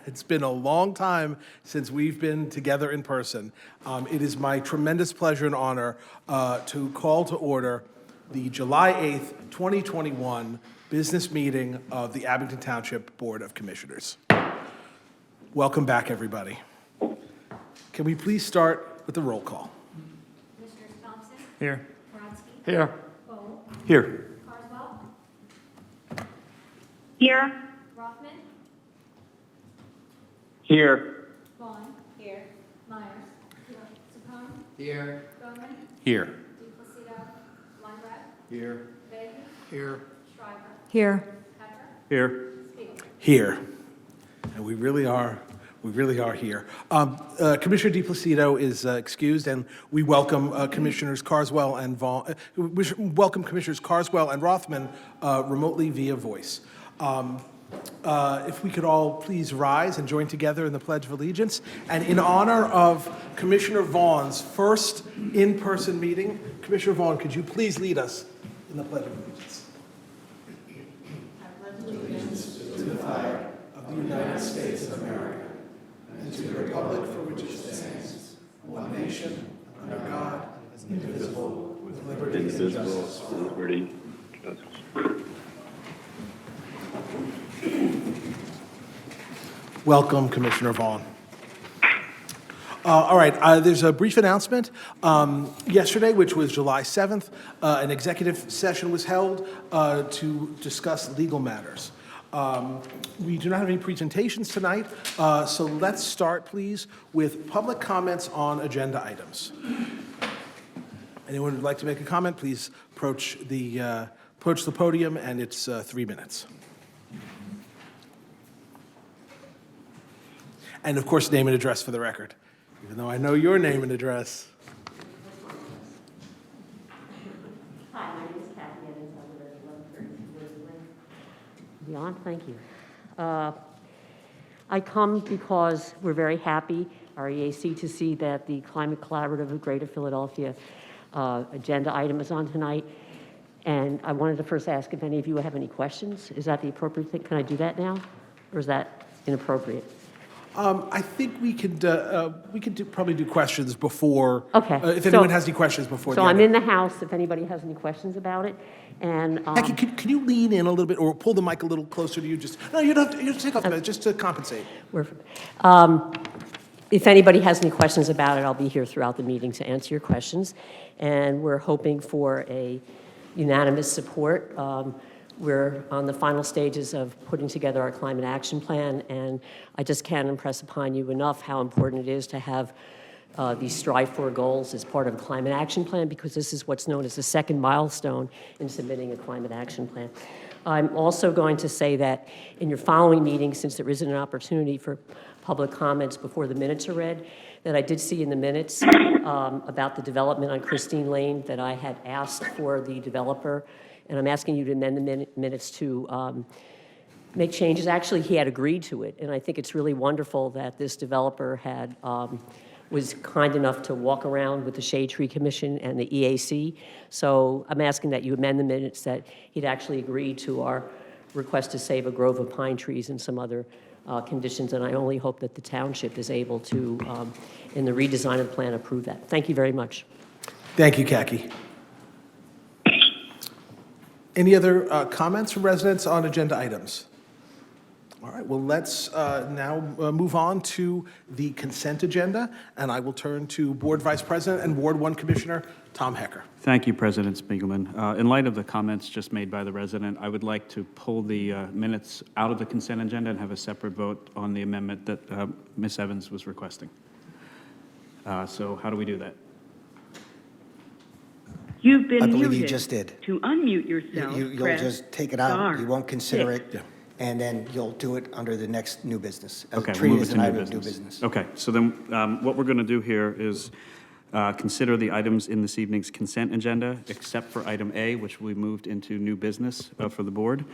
It's been a long time since we've been together in person. It is my tremendous pleasure and honor to call to order the July 8th, 2021 business meeting of the Abington Township Board of Commissioners. Welcome back, everybody. Can we please start with the roll call? Commissioners Thompson? Here. Brodsky? Here. Cole? Here. Carswell? Here. Rothman? Here. Vaughn? Here. Myers? Saccone? Here. Bowman? Here. DePlacido? Weinreb? Here. Begg? Here. Shriver? Here. Pecker? Here. Spiegel? Here. And we really are here. Commissioner DePlacido is excused, and we welcome Commissioners Carswell and welcome Commissioners Carswell and Rothman remotely via voice. If we could all please rise and join together in the Pledge of Allegiance. And in honor of Commissioner Vaughn's first in-person meeting, Commissioner Vaughn, could you please lead us in the Pledge of Allegiance? To the flag of the United States of America, and to the republic for which it stands, one nation, under God, indivisible, with liberty and justice. Welcome, Commissioner Vaughn. All right, there's a brief announcement. Yesterday, which was July 7th, an executive session was held to discuss legal matters. We do not have any presentations tonight, so let's start, please, with public comments on agenda items. Anyone who'd like to make a comment, please approach the podium, and it's 3 minutes. And of course, name and address for the record, even though I know your name and address. Hi, my name is Kathy Evans. I live at 1130 Beyond, thank you. I come because we're very happy, our EAC, to see that the Climate Collaborative of Greater Philadelphia agenda item is on tonight. And I wanted to first ask if any of you have any questions. Is that the appropriate thing? Can I do that now? Or is that inappropriate? I think we could probably do questions before. Okay. If anyone has any questions before. So I'm in the house if anybody has any questions about it. And Becky, can you lean in a little bit or pull the mic a little closer to you? No, you don't have to, you have to take off the mic, just to compensate. If anybody has any questions about it, I'll be here throughout the meeting to answer your questions. And we're hoping for a unanimous support. We're on the final stages of putting together our climate action plan, and I just can't impress upon you enough how important it is to have these Strive For goals as part of a climate action plan, because this is what's known as the second milestone in submitting a climate action plan. I'm also going to say that in your following meeting, since there isn't an opportunity for public comments before the minutes are read, that I did see in the minutes about the development on Christine Lane, that I had asked for the developer, and I'm asking you to amend the minutes to make changes. Actually, he had agreed to it, and I think it's really wonderful that this developer had was kind enough to walk around with the Shade Tree Commission and the EAC. So I'm asking that you amend the minutes that he'd actually agreed to our request to save a grove of pine trees and some other conditions, and I only hope that the township is able to, in the redesign of the plan, approve that. Thank you very much. Thank you, Kaki. Any other comments from residents on agenda items? All right, well, let's now move on to the consent agenda, and I will turn to Board Vice President and Ward 1 Commissioner Tom Hecker. Thank you, President Spiegelman. In light of the comments just made by the resident, I would like to pull the minutes out of the consent agenda and have a separate vote on the amendment that Ms. Evans was requesting. So how do we do that? You've been I believe muted. you just did. To unmute yourself, You'll press just take it out, star you won't consider six. it, and then you'll do it under the next new business. Okay, Treat we'll it move as it an to item new of new business. business. Okay, so then what we're going to do here is consider the items in this evening's consent agenda, except for item A, which we moved into new business for the board.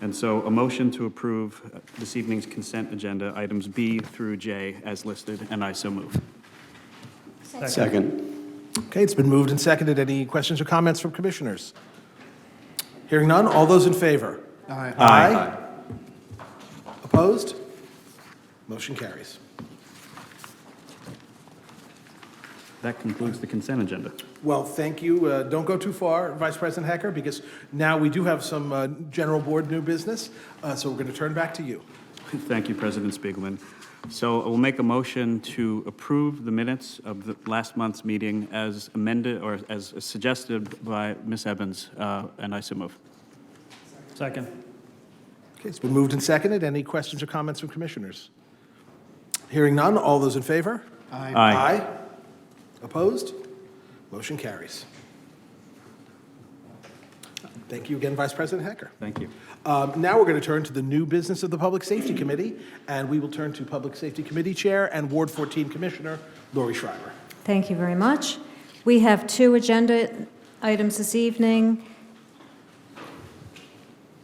And so a motion to approve this evening's consent agenda, items B through J as listed, and I so move. Second. Okay, it's been moved and seconded. Any questions or comments from commissioners? Hearing none, all those in favor? Aye. Aye. Opposed? Motion carries. That concludes the consent agenda. Well, thank you. Don't go too far, Vice President Hecker, because now we do have some general board new business, so we're going to turn back to you. Thank you, President Spiegelman. So I will make a motion to approve the minutes of the last month's meeting as amended or as suggested by Ms. Evans, and I so move. Second. Okay, it's been moved and seconded. Any questions or comments from commissioners? Hearing none, all those in favor? Aye. Opposed? Motion carries. Thank you again, Vice President Hecker. Thank you. Now we're going to turn to the new business of the Public Safety Committee, and we will turn to Public Safety Committee Chair and Ward 14 Commissioner Lori Schreiber. Thank you very much. We have 2 agenda items this evening.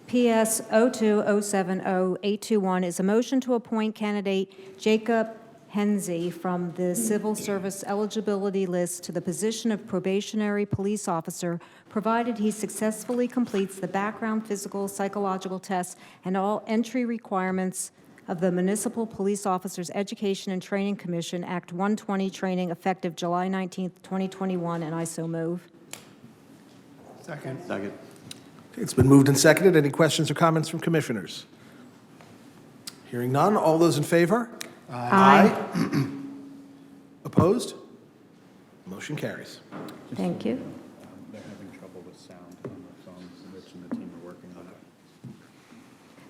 PS 02070821 is a motion to appoint candidate Jacob Henze from the Civil Service eligibility list to the position of probationary police officer, provided he successfully completes the background, physical, psychological tests, and all entry requirements of the Municipal Police Officers Education and Training Commission Act 120 training effective July 19th, 2021, and I so move. Second. Second. Okay, it's been moved and seconded. Any questions or comments from commissioners? Hearing none, all those in favor? Aye. Opposed? Motion carries. Thank you. They're having trouble with sound on the phones. Rich and the team are working on it.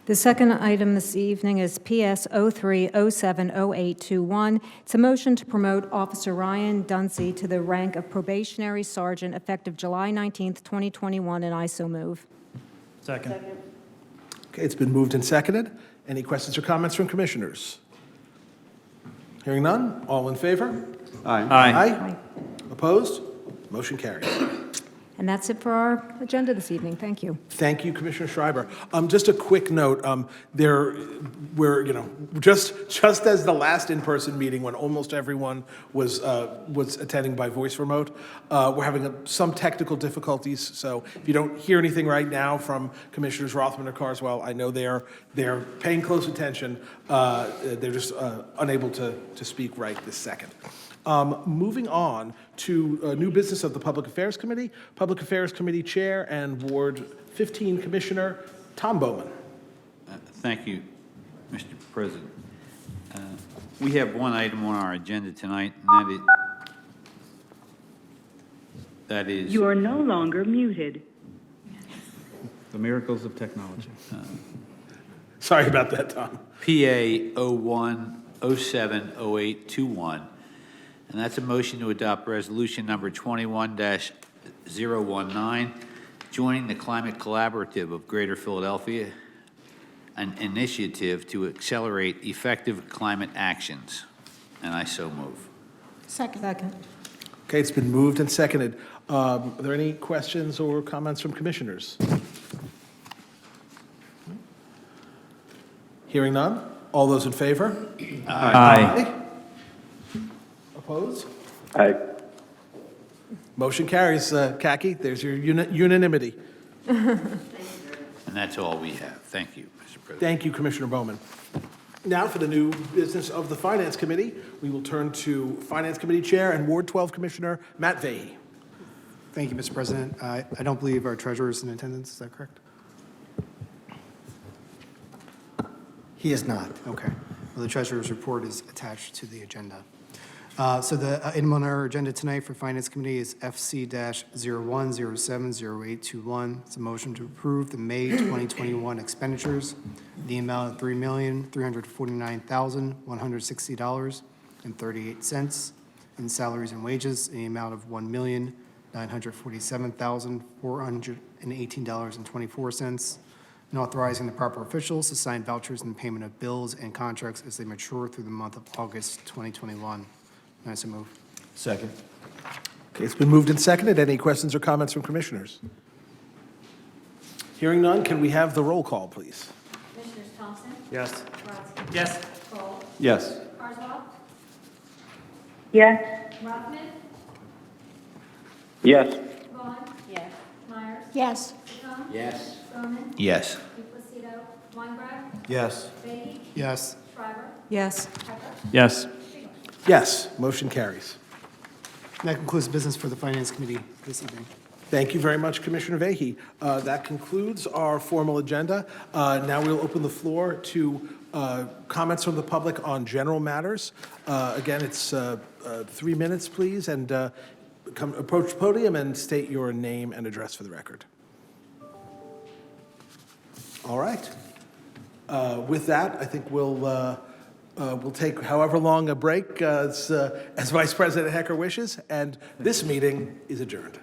The second item this evening is PS 03070821. It's a motion to promote Officer Ryan Dunsey to the rank of probationary sergeant effective July 19th, 2021, and I so move. Second. Okay, it's been moved and seconded. Any questions or comments from commissioners? Hearing none, all in favor? Aye. Aye. Opposed? Motion carries. And that's it for our agenda this evening. Thank you. Thank you, Commissioner Schreiber. Just a quick note, we're, just as the last in-person meeting when almost everyone was attending by voice remote, we're having some technical difficulties. So if you don't hear anything right now from Commissioners Rothman or Carswell, I know they're paying close attention. They're just unable to speak right this second. Moving on to new business of the Public Affairs Committee, Public Affairs Committee Chair and Ward 15 Commissioner Tom Bowman. Thank you, Mr. President. We have one item on our agenda tonight, and that is You are no longer muted. The miracles of technology. Sorry about that, Tom. PA 01070821, and that's a motion to adopt resolution number 21-019, joining the Climate Collaborative of Greater Philadelphia, an initiative to accelerate effective climate actions. And I so move. Second. Okay, it's been moved and seconded. Are there any questions or comments from commissioners? Hearing none? All those in favor? Aye. Opposed? Aye. Motion carries, Kaki. There's your unanimity. And that's all we have. Thank you, Mr. President. Thank you, Commissioner Bowman. Now for the new business of the Finance Committee, we will turn to Finance Committee Chair and Ward 12 Commissioner Matt Vahey. Thank you, Mr. President. I don't believe our treasurer is in attendance. Is that correct? He is not. Okay. Well, the treasurer's report is attached to the agenda. So the item on our agenda tonight for Finance Committee is FC-01070821. It's a motion to approve the May 2021 expenditures, the amount of $3,349,160.38 in salaries and wages, and the amount of $1,947,418.24, and authorizing the proper officials to sign vouchers and payment of bills and contracts as they mature through the month of August 2021. I so move. Second. Okay, it's been moved and seconded. Any questions or comments from commissioners? Hearing none, can we have the roll call, please? Commissioners Thompson? Yes. Brodsky? Yes. Kroll? Yes. Carswell? Yes. Rothman? Yes. Vaughn? Yes. Myers? Yes. Capone? Yes. Bowman? Yes. Lucido? Weinberg? Yes. Beatty? Yes. Schreiber? Yes. Yes. Yes, motion carries. And that concludes business for the Finance Committee this evening. Thank you very much, Commissioner Vehy. That concludes our formal agenda. Now we'll open the floor to comments from the public on general matters. Again, it's 3 minutes, please, and approach the podium and state your name and address for the record. All right. With that, I think we'll take however long a break as Vice President Hecker wishes, and this meeting is adjourned.